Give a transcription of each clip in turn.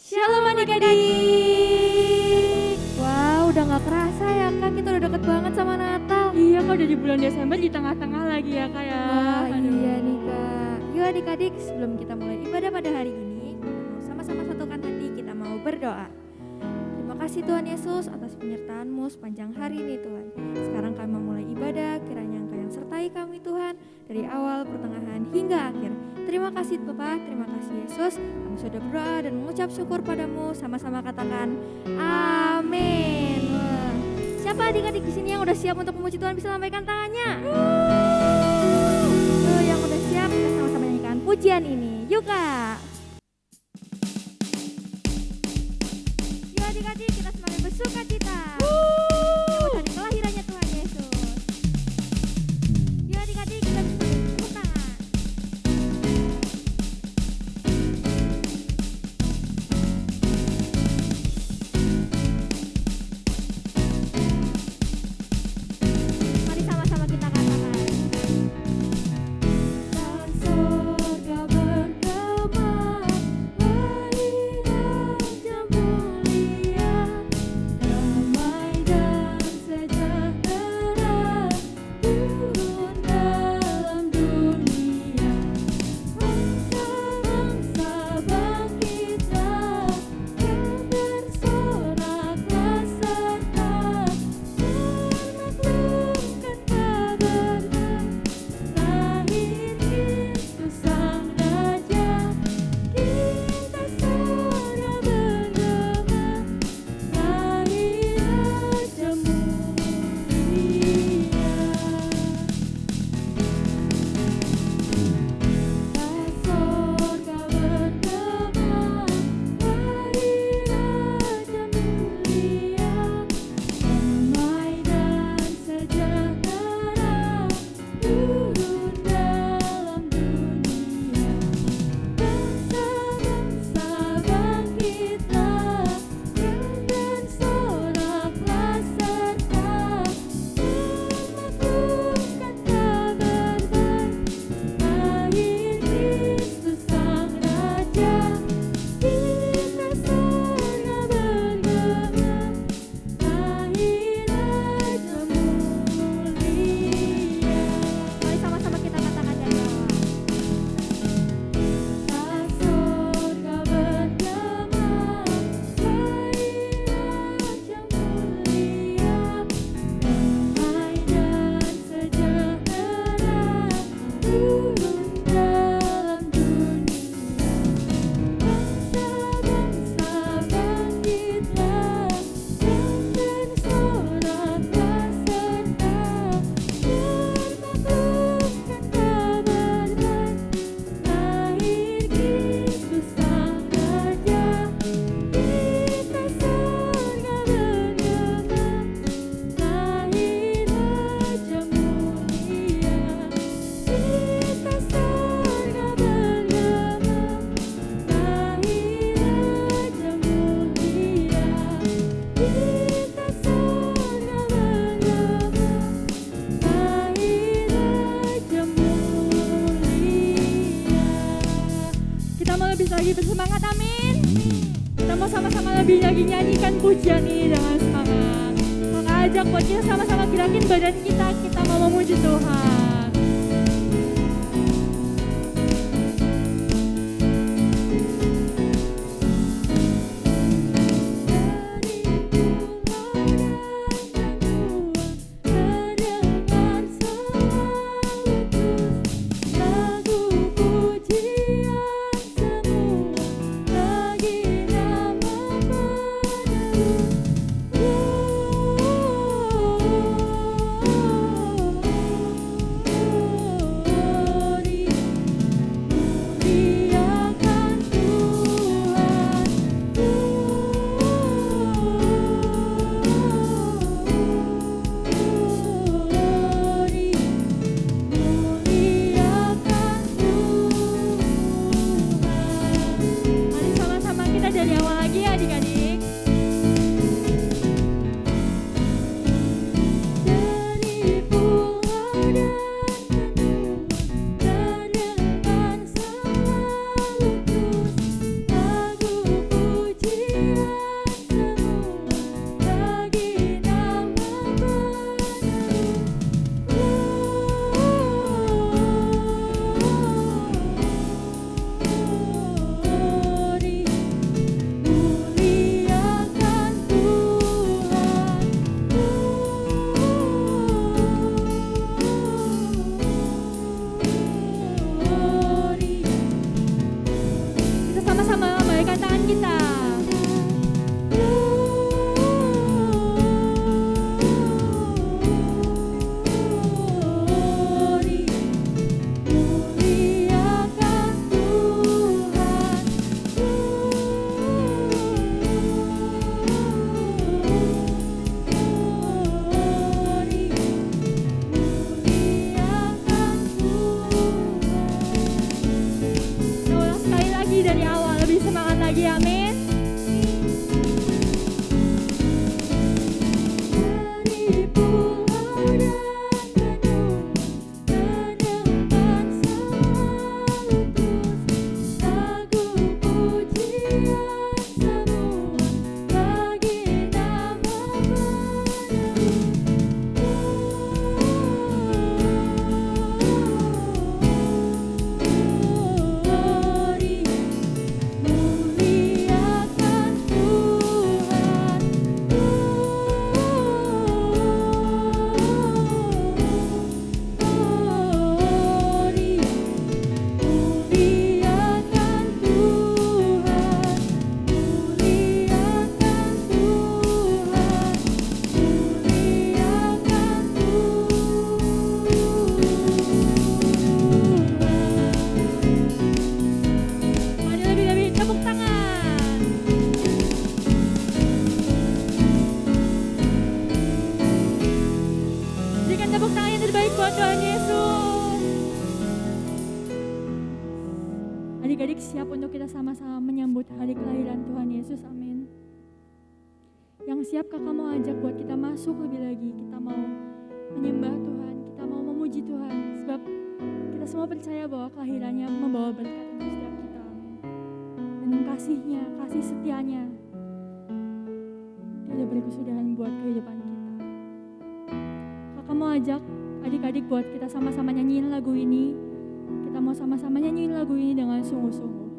Shalom adik-adik. Wow, udah gak kerasa ya kak, kita udah deket banget sama Natal. Iya kak, udah di bulan Desember di tengah-tengah lagi ya kak ya. Wah iya nih kak. Yuk adik-adik, sebelum kita mulai ibadah pada hari ini, kita mau sama-sama satukan hati, kita mau berdoa. Terima kasih Tuhan Yesus atas penyertaan-Mu sepanjang hari ini Tuhan. Sekarang kami mau mulai ibadah, kiranya Engkau yang sertai kami Tuhan, dari awal, pertengahan, hingga akhir. Terima kasih Bapa, terima kasih Yesus. Kami sudah berdoa dan mengucap syukur padamu, sama-sama katakan amin. Wah. Siapa adik-adik di sini yang udah siap untuk memuji Tuhan bisa lambaikan tangannya? Tuh yang udah siap, kita sama-sama nyanyikan pujian ini. Yuk kak. Yuk adik-adik, kita semakin bersuka cita. Menyambut hari kelahirannya Tuhan Yesus. Yuk adik-adik, kita bisa tepuk tangan. Mari sama-sama kita katakan. Dan surga bergema, mari raja mulia, damai dan sejahtera turun dalam dunia. Bangsa-bangsa bangkitlah, bersoraklah serta menaklukkan kabar lahir Kristus Sang Raja. Kita suara bergema, lahir Raja mulia. Sorga bergema, mari Raja mulia, damai dan sejahtera turun dalam dunia. Bangsa-bangsa bangkitlah, dan soraklah serta menaklukkan kabar baik. Lahir Kristus Sang Raja, kita sorga bergema, lahir Raja mulia. Mari sama-sama kita katakan dari awal. Sorga bergema, lahir Raja mulia, damai dan sejahtera turun dalam dunia. Bangsa-bangsa bangkitlah, dan bersoraklah serta menaklukkan kabar baik. Lahir Kristus Sang Raja, kita sorga bergema, lahir Raja mulia. Kita sorga bergema, lahir Raja mulia. Kita sorga bergema, lahir Raja mulia. Kita mau lebih lagi bersemangat, amin. Kita mau sama-sama lebih lagi nyanyikan pujian ini dengan semangat. Maka ajak buat kita sama-sama gerakin badan kita mau memuji Tuhan. Terdengar seletus lagu pujian semua, lagi nama penerus. Adik-adik siap untuk kita sama-sama menyambut hari kelahiran Tuhan Yesus, amin. Yang siap kakak mau ajak buat kita masuk lebih lagi, kita mau menyembah Tuhan, kita mau memuji Tuhan, sebab kita semua percaya bahwa kelahirannya membawa berkat untuk setiap kita, amin. Dan kasihnya, kasih setianya tidak berkesudahan buat kehidupan kita. Kakak mau ajak adik-adik buat kita sama-sama nyanyiin lagu ini. Kita mau sama-sama nyanyiin lagu ini dengan sungguh-sungguh.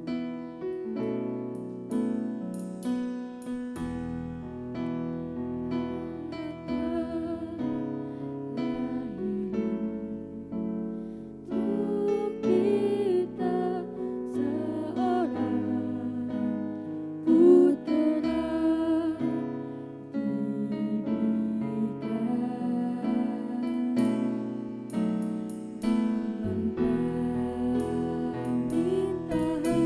Minta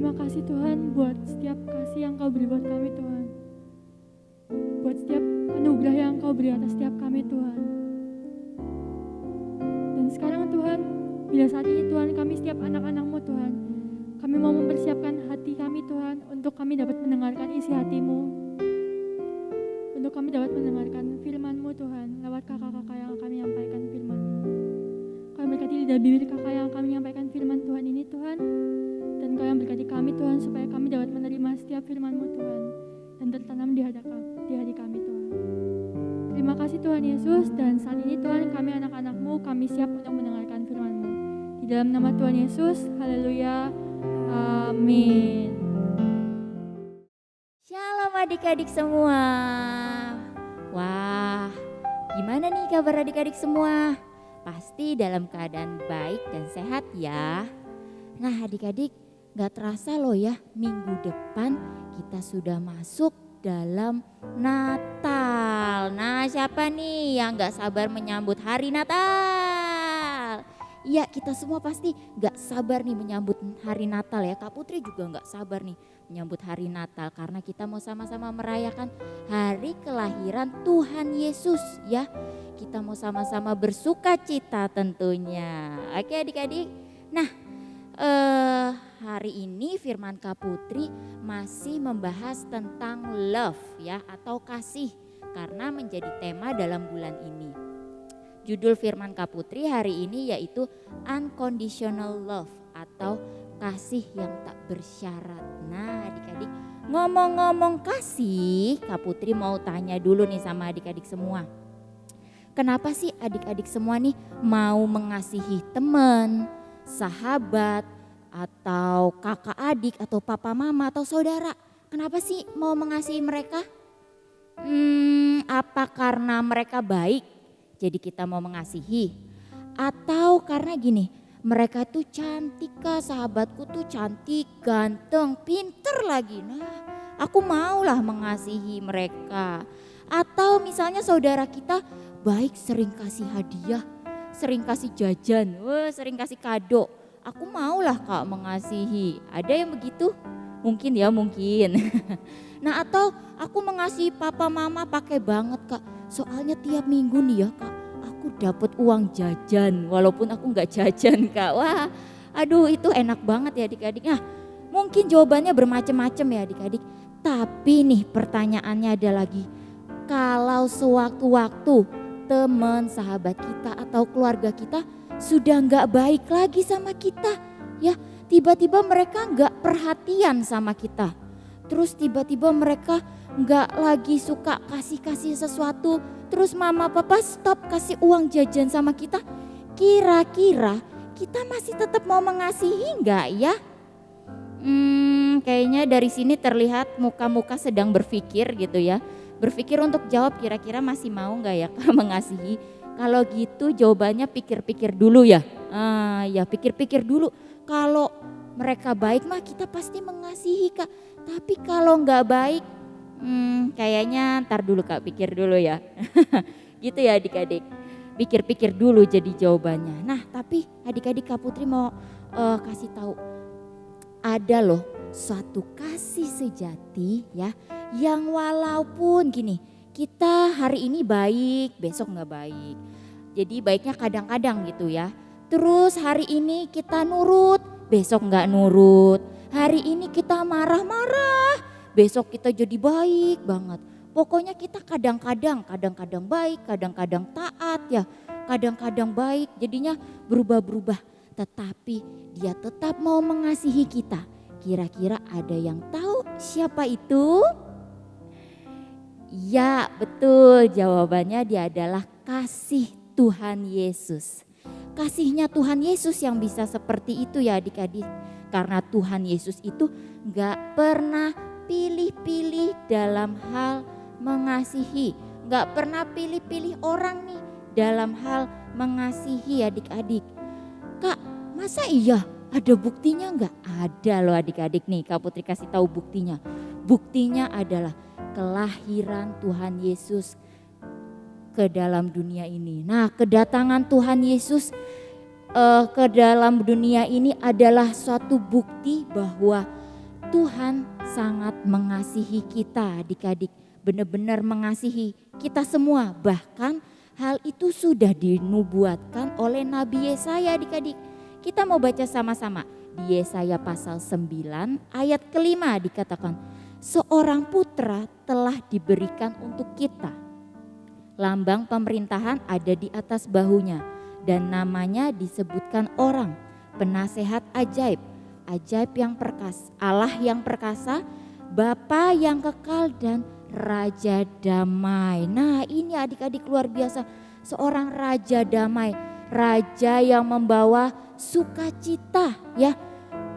Terima kasih Tuhan buat setiap kasih yang Kau beri buat kami Tuhan. Buat setiap anugerah yang Kau beri atas setiap kami Tuhan. Dan sekarang Tuhan, bila saat ini Tuhan kami setiap anak-anak-Mu Tuhan, kami mau mempersiapkan hati kami Tuhan untuk kami dapat mendengarkan isi hati-Mu. Untuk kami dapat mendengarkan firman-Mu Tuhan lewat kakak-kakak yang akan menyampaikan firman-Mu. Kau yang berkati lidah bibir kakak yang akan menyampaikan firman Tuhan ini Tuhan. Dan Kau yang berkati kami Tuhan supaya kami dapat menerima setiap firman-Mu Tuhan dan tertanam di hati kami Tuhan. Terima kasih Tuhan Yesus, dan saat ini Tuhan kami anak-anak-Mu, kami siap untuk mendengarkan firman-Mu. Di dalam nama Tuhan Yesus, haleluya, amin. Shalom adik-adik semua. Wah, gimana nih kabar adik-adik semua? Pasti dalam keadaan baik dan sehat ya. Nah adik-adik, gak terasa loh ya, minggu depan kita sudah masuk dalam Natal. Nah siapa nih yang gak sabar menyambut hari Natal? Iya, kita semua pasti gak sabar nih menyambut hari Natal ya. Kak Putri juga gak sabar nih menyambut hari Natal karena kita mau sama-sama merayakan hari kelahiran Tuhan Yesus ya. Kita mau sama-sama bersuka cita tentunya. Oke adik-adik. Nah hari ini firman Kak Putri masih membahas tentang love ya, atau kasih, karena menjadi tema dalam bulan ini. Judul firman Kak Putri hari ini yaitu unconditional love atau kasih yang tak bersyarat. Nah adik-adik, ngomong-ngomong kasih, Kak Putri mau tanya dulu nih sama adik-adik semua. Kenapa sih adik-adik semua nih mau mengasihi teman, sahabat, atau kakak adik, atau papa mama, atau saudara? Kenapa sih mau mengasihi mereka? Apa karena mereka baik, jadi kita mau mengasihi? Atau karena gini, mereka tuh cantik kah, sahabatku tuh cantik, ganteng, pinter lagi. Nah aku maulah mengasihi mereka. Atau misalnya saudara kita baik, sering kasih hadiah, sering kasih jajan, sering kasih kado. Aku maulah Kak mengasihi. Ada yang begitu? Mungkin ya, mungkin. Nah atau aku mengasihi papa mama pakai banget Kak. Soalnya tiap minggu nih ya Kak, aku dapat uang jajan walaupun aku nggak jajan Kak. Wah, aduh itu enak banget ya adik-adik. Nah mungkin jawabannya bermacam-macam ya adik-adik. Tapi nih pertanyaannya ada lagi. Kalau sewaktu-waktu teman, sahabat kita atau keluarga kita sudah nggak baik lagi sama kita, ya tiba-tiba mereka nggak perhatian sama kita, terus tiba-tiba mereka nggak lagi suka kasih sesuatu, terus mama papa stop kasih uang jajan sama kita, kira-kira kita masih tetap mau mengasihi nggak ya? Kayaknya dari sini terlihat muka-muka sedang berpikir gitu ya. Berpikir untuk jawab kira-kira masih mau nggak ya Kak mengasihi. Kalau gitu jawabannya pikir-pikir dulu ya. Ya pikir-pikir dulu. Kalau mereka baik mah kita pasti mengasihi Kak. Tapi kalau nggak baik, kayaknya ntar dulu Kak, pikir dulu ya. Gitu ya adik-adik. Pikir-pikir dulu jadi jawabannya. Nah tapi adik-adik Kak Putri mau kasih tahu. Ada loh suatu kasih sejati ya, yang walaupun gini, kita hari ini baik, besok nggak baik. Jadi baiknya kadang-kadang gitu ya. Terus hari ini kita nurut, besok nggak nurut. Hari ini kita marah-marah, besok kita jadi baik banget. Pokoknya kita kadang-kadang baik, kadang-kadang taat ya, kadang-kadang baik, jadinya berubah-berubah. Tetapi dia tetap mau mengasihi kita. Kira-kira ada yang tahu siapa itu? Ya betul, jawabannya dia adalah kasih Tuhan Yesus. Kasihnya Tuhan Yesus yang bisa seperti itu ya adik-adik. Karena Tuhan Yesus itu gak pernah pilih-pilih dalam hal mengasihi. Gak pernah pilih-pilih orang nih dalam hal mengasihi adik-adik. Kak, masa iya ada buktinya enggak? Ada loh adik-adik nih, Kak Putri kasih tahu buktinya. Buktinya adalah kelahiran Tuhan Yesus ke dalam dunia ini. Nah, kedatangan Tuhan Yesus ke dalam dunia ini adalah suatu bukti bahwa Tuhan sangat mengasihi kita adik-adik, benar-benar mengasihi kita semua. Bahkan hal itu sudah dinubuatkan oleh Nabi Yesaya adik-adik. Kita mau baca sama-sama di Yesaya pasal 9 ayat kelima dikatakan, seorang putra telah diberikan untuk kita. Lambang pemerintahan ada di atas bahunya dan namanya disebutkan orang, penasehat ajaib, ajaib yang perkasa, Allah yang perkasa, Bapa yang kekal dan Raja damai. Nah ini adik-adik luar biasa, seorang Raja damai, Raja yang membawa sukacita ya,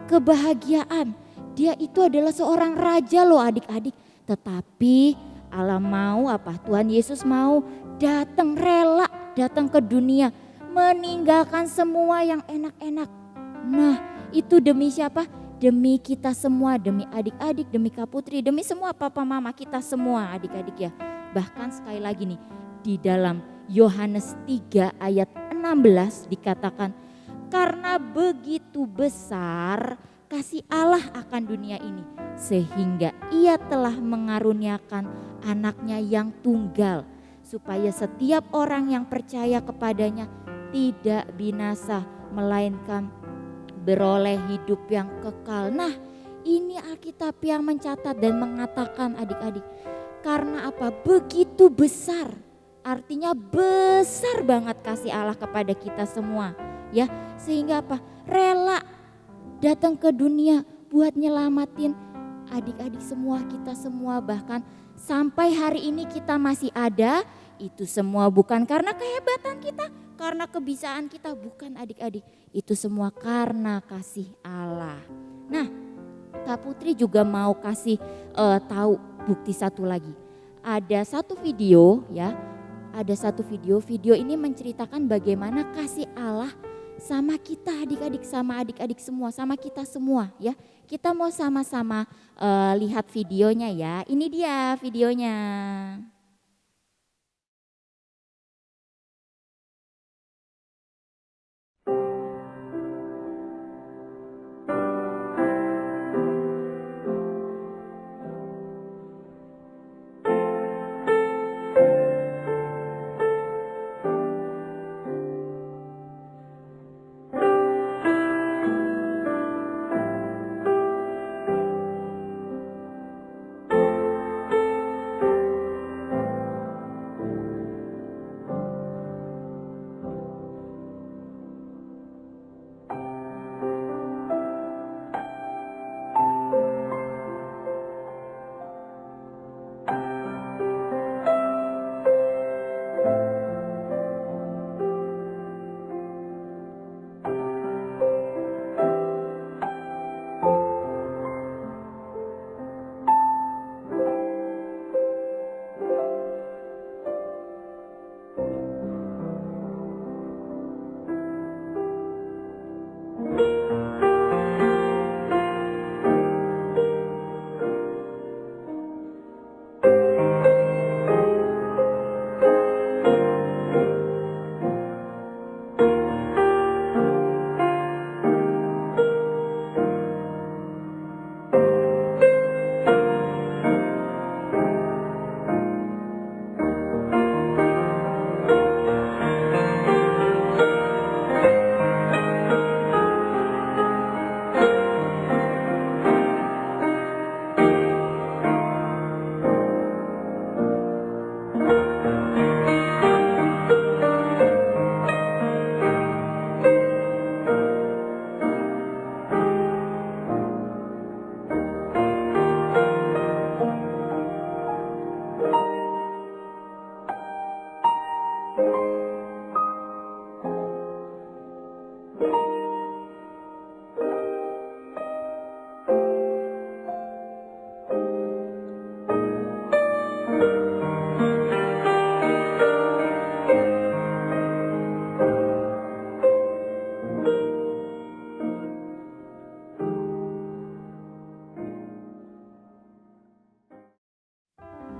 kebahagiaan. Dia itu adalah seorang raja loh adik-adik. Tetapi Allah mau apa? Tuhan Yesus mau datang, rela datang ke dunia, meninggalkan semua yang enak-enak. Nah itu demi siapa? Demi kita semua, demi adik-adik, demi Kak Putri, demi semua papa mama kita semua adik-adik ya. Bahkan sekali lagi nih, di dalam Yohanes 3 ayat 16 dikatakan, karena begitu besar kasih Allah akan dunia ini, sehingga ia telah mengaruniakan anaknya yang tunggal, supaya setiap orang yang percaya kepadanya tidak binasa, melainkan beroleh hidup yang kekal. Nah ini Alkitab yang mencatat dan mengatakan adik-adik, karena apa? Begitu besar, artinya besar banget kasih Allah kepada kita semua ya, sehingga apa? Rela datang ke dunia buat nyelamatin adik-adik semua, kita semua. Bahkan sampai hari ini kita masih ada, itu semua bukan karena kehebatan kita, karena kebisaan kita, bukan adik-adik. Itu semua karena kasih Allah. Nah Kak Putri juga mau kasih tahu bukti satu lagi. Ada satu video ya, ada satu video ini menceritakan bagaimana kasih Allah sama kita adik-adik, sama adik-adik semua, sama kita semua ya. Kita mau sama-sama lihat videonya ya. Ini dia videonya.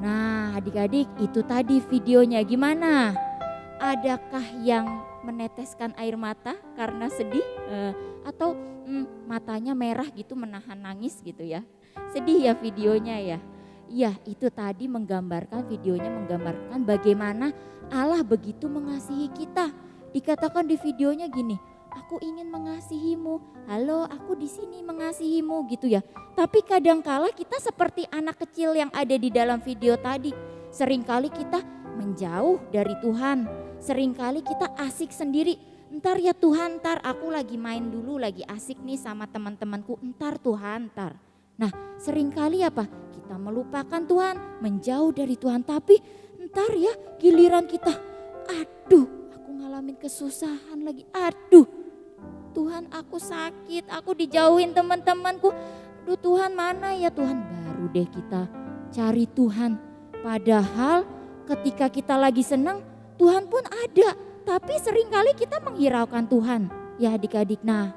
Nah adik-adik itu tadi videonya, gimana? Adakah yang meneteskan air mata karena sedih, atau matanya merah gitu menahan nangis gitu ya. Sedih ya videonya ya. Iya, itu tadi videonya menggambarkan bagaimana Allah begitu mengasihi kita. Dikatakan di videonya gini, aku ingin mengasihimu, halo aku di sini mengasihimu gitu ya. Tapi kadangkala kita seperti anak kecil yang ada di dalam video tadi. Seringkali kita menjauh dari Tuhan, seringkali kita asik sendiri. Entar ya Tuhan, entar aku lagi main dulu, lagi asik nih sama teman-temanku, entar Tuhan, entar. Nah seringkali apa? Kita melupakan Tuhan, menjauh dari Tuhan, tapi entar ya giliran kita, aduh aku ngalamin kesusahan lagi, aduh Tuhan aku sakit, aku dijauhin teman-temanku, aduh Tuhan mana ya Tuhan, baru deh kita cari Tuhan. Padahal ketika kita lagi senang Tuhan pun ada, tapi seringkali kita menghiraukan Tuhan ya adik-adik. Nah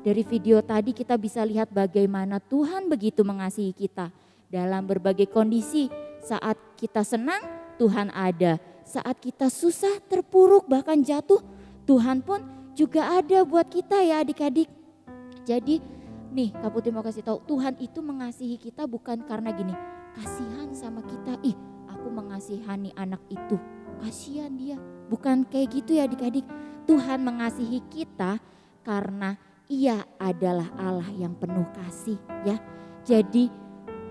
dari video tadi kita bisa lihat bagaimana Tuhan begitu mengasihi kita dalam berbagai kondisi. Saat kita senang Tuhan ada, saat kita susah, terpuruk, bahkan jatuh, Tuhan pun juga ada buat kita ya adik-adik. Jadi nih Kak Putri mau kasih tahu, Tuhan itu mengasihi kita bukan karena gini, kasihan sama kita, ih aku mengasihani anak itu, kasihan dia. Bukan kayak gitu ya adik-adik. Tuhan mengasihi kita karena Ia adalah Allah yang penuh kasih ya. Jadi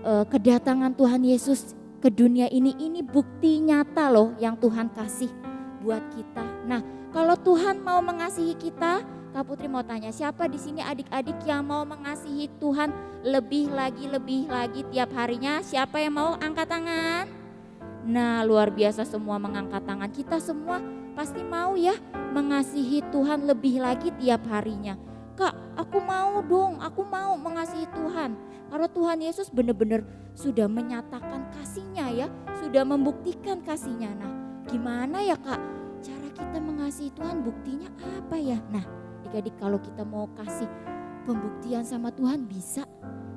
kedatangan Tuhan Yesus ke dunia ini bukti nyata loh yang Tuhan kasih buat kita. Nah, kalau Tuhan mau mengasihi kita, Kak Putri mau tanya, siapa di sini adik-adik yang mau mengasihi Tuhan lebih lagi tiap harinya? Siapa yang mau angkat tangan? Nah, luar biasa semua mengangkat tangan. Kita semua pasti mau ya mengasihi Tuhan lebih lagi tiap harinya. Kak, aku mau dong, aku mau mengasihi Tuhan. Karena Tuhan Yesus benar-benar sudah menyatakan kasih-Nya ya, sudah membuktikan kasih-Nya. Nah, gimana ya Kak cara kita mengasihi Tuhan, buktinya apa ya? Nah, adik-adik kalau kita mau kasih pembuktian sama Tuhan bisa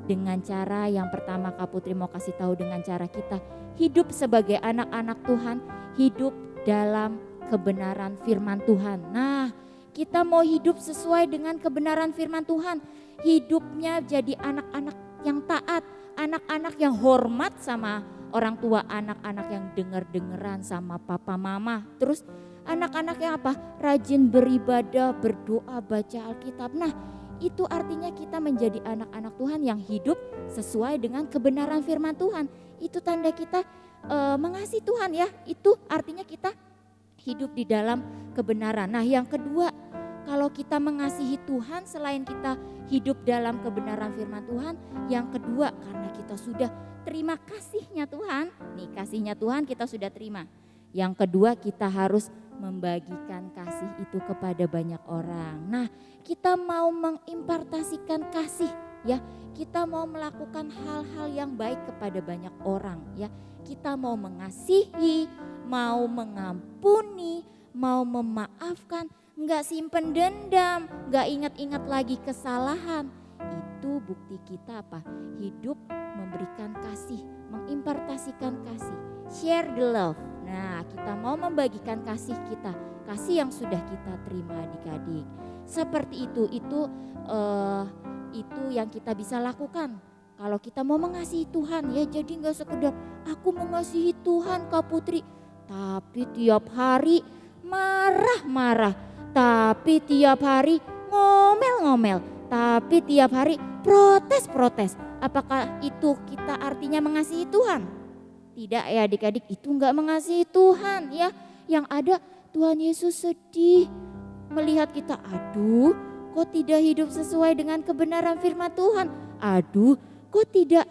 dengan cara yang pertama Kak Putri mau kasih tahu, dengan cara kita hidup sebagai anak-anak Tuhan, hidup dalam kebenaran firman Tuhan. Nah, kita mau hidup sesuai dengan kebenaran firman Tuhan. Hidupnya jadi anak-anak yang taat, anak-anak yang hormat sama orang tua, anak-anak yang denger-dengeran sama papa mama. Terus anak-anak yang apa? Rajin beribadah, berdoa, baca Alkitab. Nah, itu artinya kita menjadi anak-anak Tuhan yang hidup sesuai dengan kebenaran firman Tuhan. Itu tanda kita mengasihi Tuhan ya. Itu artinya kita hidup di dalam kebenaran. Nah, yang kedua, kalau kita mengasihi Tuhan selain kita hidup dalam kebenaran firman Tuhan, yang kedua karena kita sudah terima kasih-Nya Tuhan. Nih, kasih-Nya Tuhan kita sudah terima. Yang kedua, kita harus membagikan kasih itu kepada banyak orang. Nah, kita mau mengimpartasikan kasih ya. Kita mau melakukan hal-hal yang baik kepada banyak orang ya. Kita mau mengasihi, mau mengampuni, mau memaafkan, enggak simpen dendam, enggak ingat-ingat lagi kesalahan. Itu bukti kita apa? Hidup memberikan kasih, mengimpartasikan kasih, share the love. Nah, kita mau membagikan kasih kita, kasih yang sudah kita terima adik-adik. Seperti itu yang kita bisa lakukan. Kalau kita mau mengasihi Tuhan ya, jadi enggak sekedar aku mengasihi Tuhan Kak Putri, tapi tiap hari marah-marah, tapi tiap hari ngomel-ngomel, tapi tiap hari protes-protes. Apakah itu kita artinya mengasihi Tuhan? Tidak ya adik-adik, itu enggak mengasihi Tuhan ya. Yang ada Tuhan Yesus sedih melihat kita, aduh kok tidak hidup sesuai dengan kebenaran firman Tuhan. Aduh kok tidak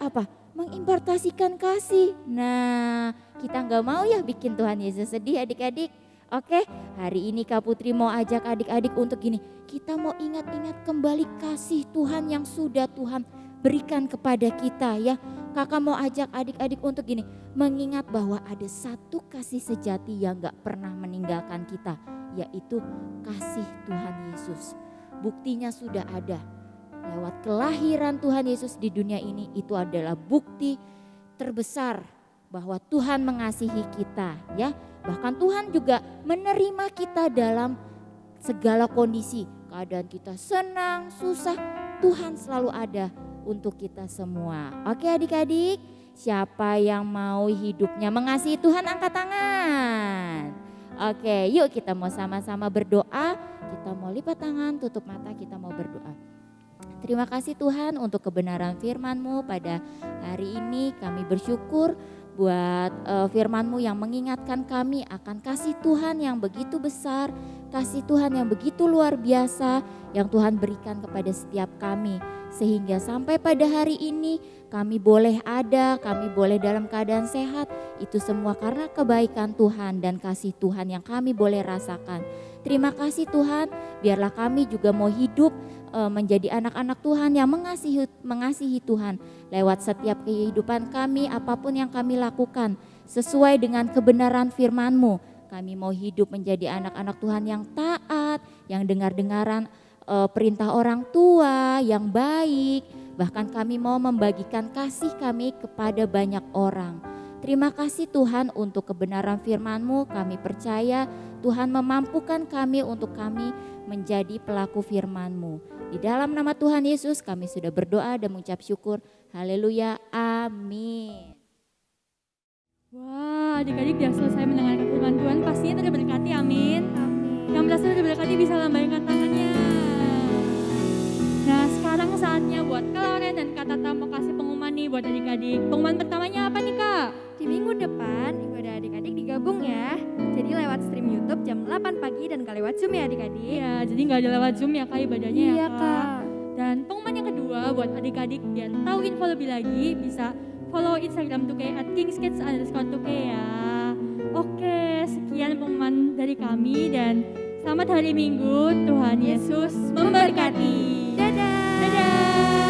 mengimpartasikan kasih. Nah, kita enggak mau ya bikin Tuhan Yesus sedih adik-adik. Oke, hari ini Kak Putri mau ajak adik-adik untuk gini, kita mau ingat-ingat kembali kasih Tuhan yang sudah Tuhan berikan kepada kita ya. Kakak mau ajak adik-adik untuk gini, mengingat bahwa ada satu kasih sejati yang gak pernah meninggalkan kita, yaitu kasih Tuhan Yesus. Buktinya sudah ada, lewat kelahiran Tuhan Yesus di dunia ini, itu adalah bukti terbesar bahwa Tuhan mengasihi kita ya. Bahkan Tuhan juga menerima kita dalam segala kondisi, keadaan kita senang, susah, Tuhan selalu ada untuk kita semua. Oke adik-adik, siapa yang mau hidupnya mengasihi Tuhan angkat tangan. Oke, yuk kita mau sama-sama berdoa, kita mau lipat tangan, tutup mata, kita mau berdoa. Terima kasih Tuhan untuk kebenaran firman-Mu pada hari ini. Kami bersyukur buat firman-Mu yang mengingatkan kami akan kasih Tuhan yang begitu besar, kasih Tuhan yang begitu luar biasa yang Tuhan berikan kepada setiap kami. Sehingga sampai pada hari ini kami boleh ada, kami boleh dalam keadaan sehat. Itu semua karena kebaikan Tuhan dan kasih Tuhan yang kami boleh rasakan. Terima kasih Tuhan, biarlah kami juga mau hidup menjadi anak-anak Tuhan yang mengasihi Tuhan lewat setiap kehidupan kami, apapun yang kami lakukan sesuai dengan kebenaran firman-Mu. Kami mau hidup menjadi anak-anak Tuhan yang taat, yang dengar-dengaran perintah orang tua, yang baik. Bahkan kami mau membagikan kasih kami kepada banyak orang. Terima kasih Tuhan untuk kebenaran firman-Mu. Kami percaya Tuhan memampukan kami untuk kami menjadi pelaku firman-Mu. Di dalam nama Tuhan Yesus kami sudah berdoa dan mengucap syukur. Haleluya, amin. Wah, adik-adik yang selesai mendengarkan firman Tuhan pastinya terberkati, amin. Yang merasa terberkati bisa lambaikan tangannya. Nah, sekarang saatnya buat Kak Loren dan Kak Tata mau kasih pengumuman nih buat adik-adik. Pengumuman pertamanya apa nih Kak? Di minggu depan ibadah adik-adik digabung ya. Jadi lewat stream YouTube jam 8 pagi dan gak lewat Zoom ya adik-adik. Iya, jadi nggak ada lewat Zoom ya Kak ibadahnya Iya ya Kak. Kak. Dan pengumuman yang kedua buat adik-adik biar tahu info lebih lagi bisa follow Instagram Tuke @kingskids_2K ya. Oke, sekian pengumuman dari kami dan selamat hari Minggu. Tuhan Yesus memberkati. Dadah. Dadah.